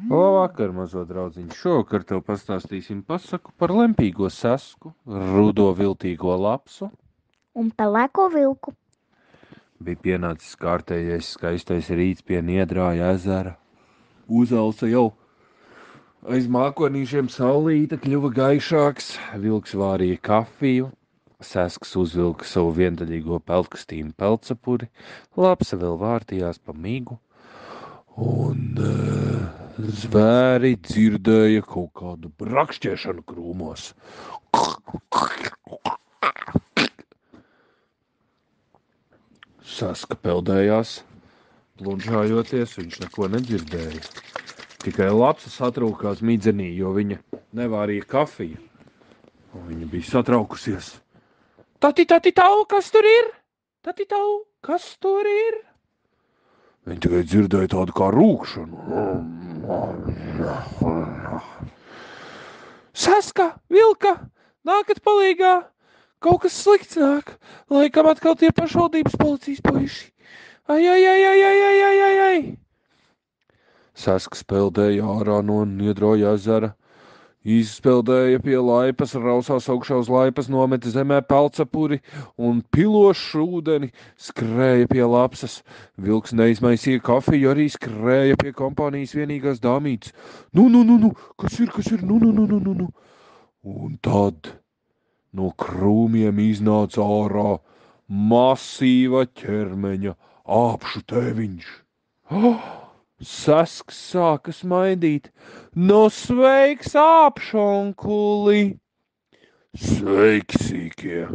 Labvakar, mazo draudziņu. Šovakar tev pastāstīsim pasaku par lempīgo sasku, rudo viltīgo lapsu. Un pelēko vilku. Bija pienācis kārtējais skaistais rīts pie Niedrāja ezera. Uzelsa jau aiz mākonīšiem saulīte kļuva gaišāks, vilks vārīja kafiju, sasks uzvilka savu viendaļīgo peltkastīnu peltsapuri, lapsa vēl vārtījās pa migu, un zvēri dzirdēja kaut kādu brakšķiešanu krūmos. Saska peldējās, plunžājoties, viņš neko nedzirdēja. Tikai lapsa satraukās midzenī, jo viņa nevārīja kafiju. Un viņa bija satraukusies. Tati, tau, kas tur ir? Tati, tau, kas tur ir? Viņa tikai dzirdēja tādu kā rūkšanu. Saska, vilka, nākat palīgā! Kaut kas slikts nāk, laikam atkal tie pašvaldības policijas puiši. Ai! Sasks peldēja ārā no Niedroja ezera, izpeldēja pie laipas, rausās augšā uz laipas, nometa zemē peltsapuri un pilošu ūdeni skrēja pie lapsas. Vilks neizmaisīja kafiju, arī skrēja pie kompānijas vienīgās dāmītes. Nu, kas ir? Nu. Un tad no krūmiem iznāca ārā masīva ķermeņa āpšu tēviņš. Sasks sāka smaidīt. No sveiks, āpšonkuli! Sveiki, sīkie!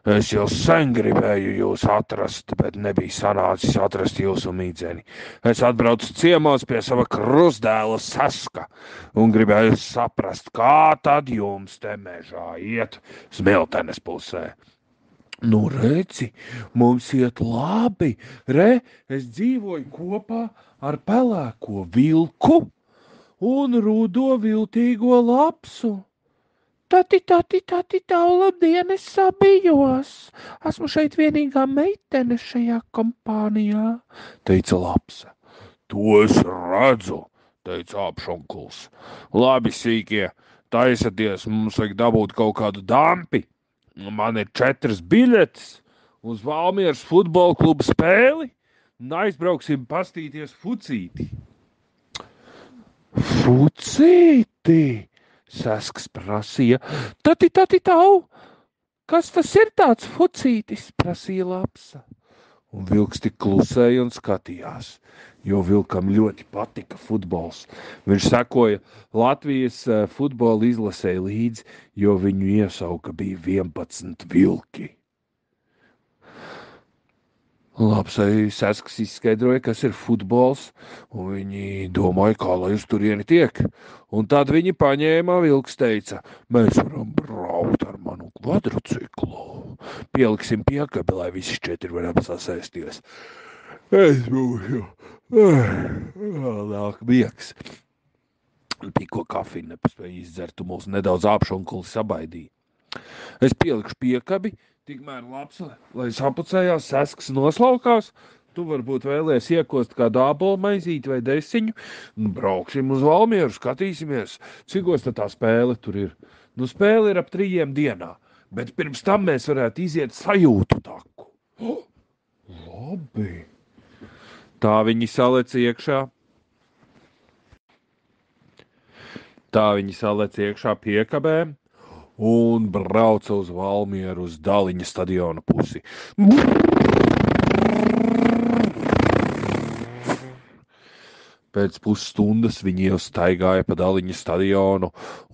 Es jau sen gribēju jūs atrast, bet nebija sanācis atrast jūsu mīdzeni. Es atbraucu ciemos pie sava krustdēla Saska un gribēju saprast, kā tad jums te mežā iet Smiltenes pusē. Nu, redzi, mums iet labi. Es dzīvoju kopā ar pelēko vilku un rudo viltīgo lapsu. Tati, tau, labdien, es sabijos. Esmu šeit vienīgā meitene šajā kompānijā, teica lapsa. To es redzu, teica āpšonkuls. Labi, sīkie, taisaties, mums vajag dabūt kaut kādu dampi. Man ir 4 biļetes uz Valmieras futbola kluba spēli un aizbrauksim pastīties fucīti. Fucīti? Sasks prasīja. Tati, tau, kas tas ir tāds fucītis? Prasīja lapsa. Un vilks tik klusēja un skatījās, jo vilkam ļoti patika futbols. Viņš sekoja Latvijas futbola izlasē līdzi, jo viņu iesauka bija 11 vilki. Lapsai Sasks izskaidroja, kas ir futbols, un viņi domāja, kā lai uz turieni tiek. Un tad viņi paņēma, vilks teica, mēs varam braukt ar manu kvadrociklu. Pieliksim piekabi, lai visi 4 varam sasēsties. Es būšu. Nāk miegs. Tikko kafiju nepaspēja izdzert, tu mūs nedaudz āpšonkuli sabaidīja. Es pielikšu piekabi, tikmēr lapsa, lai sapucējās, Sasks noslaukās. Tu varbūt vēlies iekost kādu ābolmaizīti vai desiņu. Brauksim uz Valmieru, skatīsimies, cikos tā spēle tur ir. Nu, spēle ir ap 3 dienā, bet pirms tam mēs varētu iziet sajūtu taku. Labi. Tā viņi salec iekšā piekabē un brauca uz Valmieru uz Daliņa stadiona pusi. Pēc pusstundas viņi jau staigāja pa Daliņa stadionu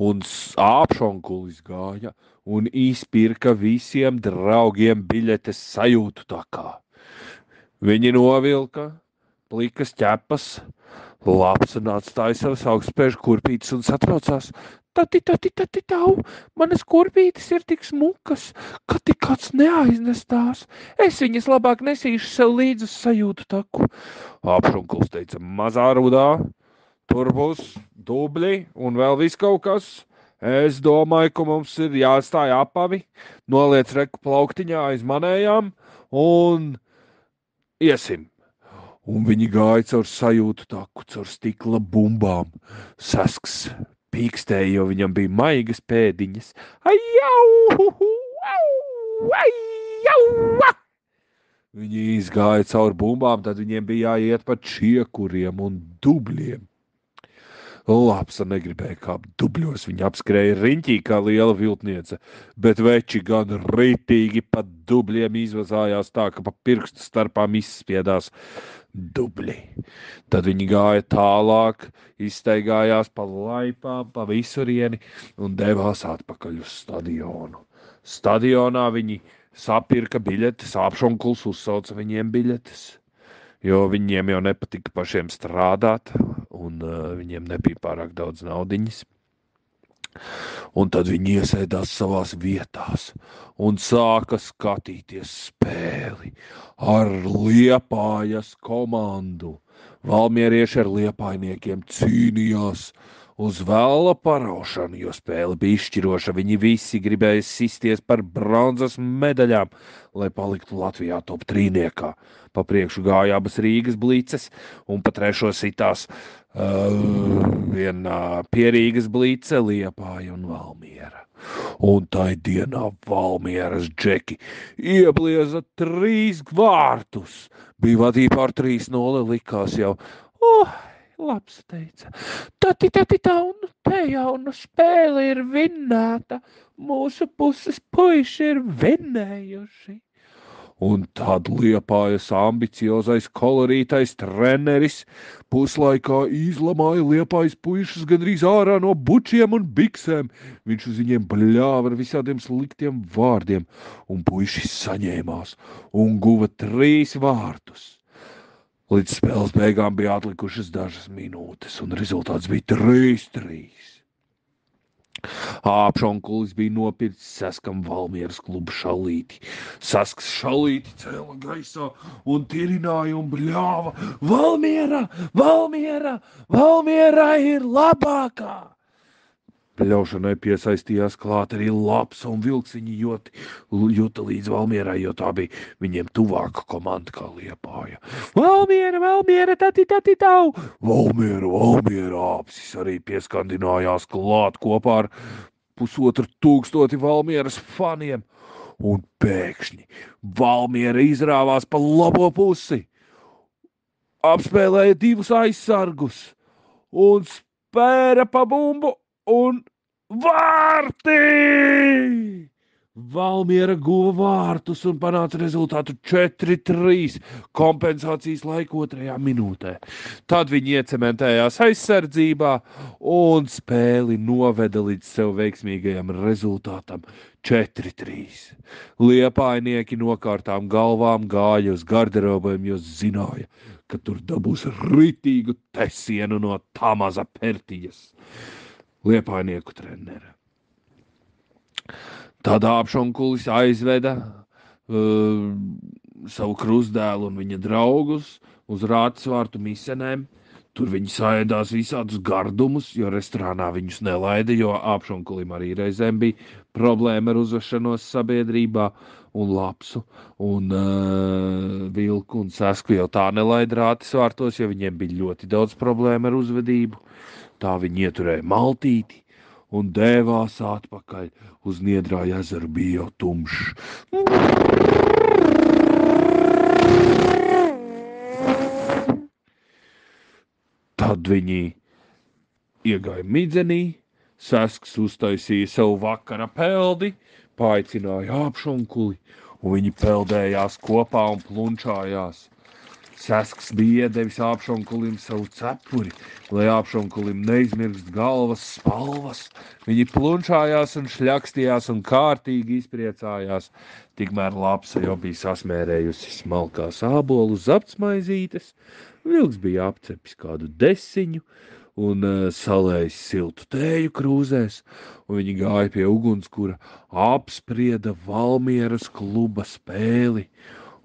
un āpšonkulis gāja un izpirka visiem draugiem biļetes sajūtu takā. Viņi novilka plikas ķepas, lapsa atstāja savas augstspēžu kurpītes un satraucās. Tati, tau, manas kurpītes ir tik smukas, ka tik kāds neaiznes tās. Es viņas labāk nesīšu sev līdz uz sajūtu taku. Āpšonkuls teica, mazā rudā, tur būs dubļi un vēl viss kaut kas. Es domāju, ka mums ir jāstāj apavi, noliec reku plauktiņā aiz manējām un iesim. un viņi gāja caur sajūtu taku, caur stikla bumbām. Sasks pīkstēja, jo viņam bija maigas pēdiņas. Ai, jau, au, ai, jau! Viņi izgāja caur bumbām, tad viņiem bija jāiet pa čiekuriem un dubļiem. Lapsa negribēja kāpt dubļos, viņa apskrēja riņķī kā liela viltniece, bet veči gan ritīgi pa dubļiem izvazājās tā, ka pa pirkstu starpām izspiedās dubļi. Tad viņi gāja tālāk, izstaigājās pa laipām, pa visurieni un devās atpakaļ uz stadionu. Stadionā viņi sapirka biļetes, Āpšonkuls uzsauca viņiem biļetes, jo viņiem jau nepatika pašiem strādāt, un viņiem nebija pārāk daudz naudiņas. Un tad viņi iesēdās savās vietās un sāka skatīties spēli ar Liepājas komandu. Valmierieši ar liepājniekiem cīnījās uz vēla paraušanu, jo spēle bija izšķiroša. Viņi visi gribēja sisties par bronzas medaļām, lai paliktu Latvijā top 3. Pa priekšu gāja abas Rīgas blices, un pa trešo sitās viena Pierīgas blice, Liepāja un Valmiera. Un tai dienā Valmieras džeki ieblieza 3 vārtus. Bija vadībā ar 3-0, likās jau, labs teica, tati, tā un te jauna spēle ir vinnēta, mūsu puses puiši ir vinnējuši. Un tad Liepājas ambiciozais kolorītais treneris puslaikā izlamāja Liepājas puišus gandrīz ārā no bučiem un biksēm. Viņš uz viņiem bļāva ar visādiem sliktiem vārdiem, un puiši saņēmās un guva 3 vārtus. Līdz spēles beigām bija atlikušas dažas minūtes, un rezultāts bija 3-3. Āpšonkulis bija nopircis Saskam Valmieras klubu šalīti. Sasks šalīti cēla gaisā un tirināja un bļāva: Valmiera, Valmiera, Valmiera ir labākā! Bļaušanai piesaistījās klāt arī Lapsa un Vilksiņi juta līdz Valmierai, jo tā bija viņiem tuvāka komanda kā Liepāja. Valmiera, Valmiera, tati, tau! Valmiera, Valmiera, Āpsis arī pieskandinājās klāt kopā ar 1500 Valmieras faniem. Un pēkšņi Valmiera izrāvās pa labo pusi, apspēlēja 2 aizsargus un spēra pa bumbu. Un vārti! Valmiera guva vārtus un panāca rezultātu 4-3 kompensācijas laika 2. minūtē. Tad viņi iecementējās aizsardzībā un spēli noveda līdz sev veiksmīgajam rezultātam 4-3. Liepājnieki nokārtām galvām gāja uz garderobēm, jo zināja, ka tur dabūs ritīgu tesienu no tā maza Pertiņas. Liepājnieku trenera. Tad Āpšonkulis aizveda savu krustdēlu un viņa draugus uz Rātsvārtu misenēm. Tur viņi saēdās visādus gardumus, jo restorānā viņus nelaida, jo Āpšonkulim arī reizēm bija problēma ar uzvešanos sabiedrībā, un Lapsu, un Vilku un Sasku jau tā nelaida Rātsvārtos, jo viņiem bija ļoti daudz problēma ar uzvedību. Tā viņi ieturēja maltīti un dēvās atpakaļ uz Niedrā ezeru, bija jau tumšs. Tad viņi iegāja midzenī, Sasks uztaisīja savu vakara peldi, paaicināja Āpšonkuli, un viņi peldējās kopā un plunčājās. Sasks bija iedevis Āpšonkulim savu cepuri, lai Āpšonkulim neizmirst galvas spalvas. Viņi plunčājās un šļakstījās un kārtīgi izpriecājās. Tikmēr Lapsa jau bija sasmērējusi smalkās ābolu zaptsmaizītes, Vilks bija apcepis kādu desiņu un salējis siltu tēju krūzēs, un viņi gāja pie ugunskura, apsprieda Valmieras kluba spēli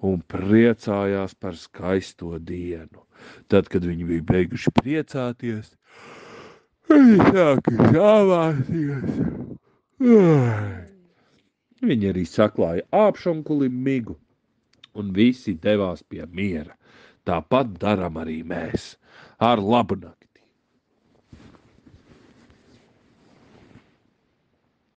un priecājās par skaisto dienu. Tad, kad viņi bija beiguši priecāties, viņi sāka šāvāties. Viņi arī saklāja Āpšonkulim migu, un visi devās pie miera. Tāpat darām arī mēs. Ar labu nakti!